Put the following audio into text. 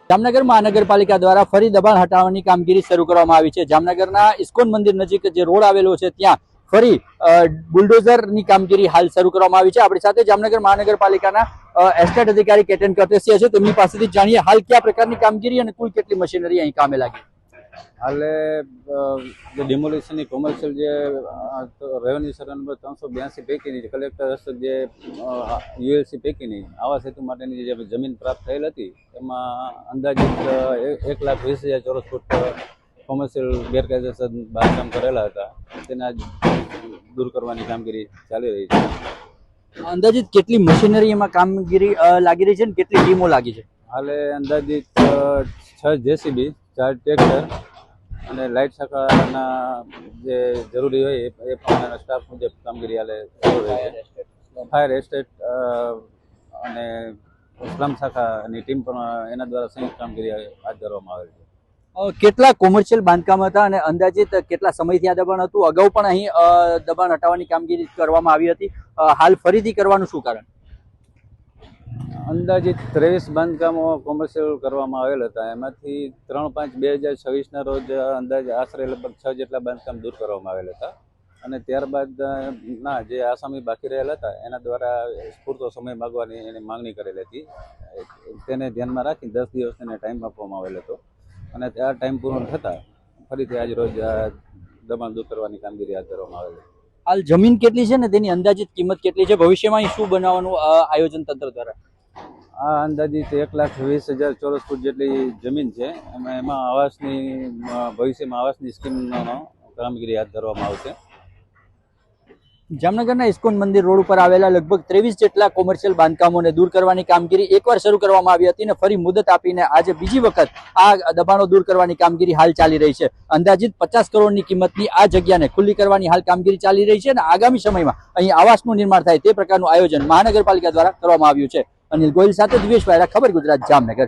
જામનગર મહાનગરપાલિકા દ્વારા ફરી દબાણ હટાવવાની કામગીરી શરૂ કરવામાં આવી છે। જામનગરના ઇસ્કોન મંદિર નજીક જે રોડ આવેલો છે ત્યાં ફરી બુલડોઝરની કામગીરી હાલ શરૂ કરવામાં આવી છે। આપણી સાથે જામનગર મહાનગરપાલિકાના એસ્ટેટ અધિકારી કેતન કટેસિયા છે, તેમની પાસેથી જાણીએ હાલ કયા પ્રકારની કામગીરી અને કુલ કેટલી મશીનરી અહીં કામે લાગી। હાલે જે ડિમોલિશનની કોમર્શિયલ જે રેવન્યુ સર્વે નંબર 382 પૈકીની કલેક્ટર હસ્તક જે યુએલસી પૈકીની આવાસ હેતુ માટેની જે જમીન પ્રાપ્ત થયેલ હતી એમાં અંદાજિત 1,20,000 ચોરસ ફૂટ કોમર્શિયલ ગેરકાયદેસર બાંધકામ કરેલા હતા, તેના દૂર કરવાની કામગીરી ચાલી રહી છે। અંદાજિત કેટલી મશીનરી એમાં કામગીરી લાગી રહી છે અને કેટલી ટીમો લાગી છે? હાલે અંદાજિત 6 જેસીબી, 4 ટ્રેક્ટર અને લાઇટ શાખાના જે જરૂરી હોય એ પ્રમાણેના સ્ટાફ મુજબ કામગીરી હાલે ચાલુ રહી છે। ફાયર એસ્ટેટ અને સ્લમ શાખાની ટીમ પણ એના દ્વારા સંયુક્ત કામગીરી હાથ ધરવામાં આવેલ છે। કેટલા કોમર્શિયલ બાંધકામ હતા અને અંદાજિત કેટલા સમયથી આ દબાણ હતું? અગાઉ પણ અહીં દબાણ હટાવવાની કામગીરી કરવામાં આવી હતી, હાલ ફરીથી કરવાનું શું કારણ? અંદાજિત 23 બાંધકામો કોમર્શિયલ કરવામાં આવેલ હતા, એમાંથી 3/5/2026ના રોજ અંદાજે આશરે લગભગ 6 જેટલા બાંધકામ દૂર કરવામાં આવેલ હતા અને ત્યારબાદ જે આસામી બાકી રહેલા હતા એના દ્વારા પૂરતો સમય માગવાની એની માંગણી કરેલી હતી, તેને ધ્યાનમાં રાખી 10 દિવસનો ટાઈમ આપવામાં આવેલ હતો અને આ ટાઈમ પૂર્ણ થતાં ફરીથી આજ રોજ દબાણ દૂર કરવાની કામગીરી હાથ ધરવામાં આવેલી। હાલ જમીન કેટલી છે ને તેની અંદાજિત કિંમત કેટલી છે? ભવિષ્યમાં અહીં શું બનાવવાનું આયોજન તંત્ર દ્વારા? આ અંદાજિત 1,20,000 ચોરસ ફૂટ જેટલી જમીન છે, એમાં આવાસની ભવિષ્યમાં આવાસની સ્કીમનો કામગીરી હાથ ધરવામાં આવશે। જામનગરના ઇસ્કોન મંદિર રોડ ઉપર આવેલા લગભગ 23 જેટલા કોમર્શિયલ બાંધકામોને દૂર કરવાની કામગીરી એકવાર શરૂ કરવામાં આવી હતી અને ફરી મુદત આપીને આજે બીજી વખત આ દબાણો દૂર કરવાની કામગીરી હાલ ચાલી રહી છે। અંદાજિત 50 કરોડની કિંમતની આ જગ્યાને ખુલ્લી કરવાની હાલ કામગીરી ચાલી રહી છે અને આગામી સમયમાં અહીં આવાસનું નિર્માણ થાય તે પ્રકારનું આયોજન મહાનગરપાલિકા દ્વારા કરવામાં આવ્યું છે। અનિલ ગોયલ સાથે દિવેશ વાયરા, ખબર ગુજરાત, જામનગર।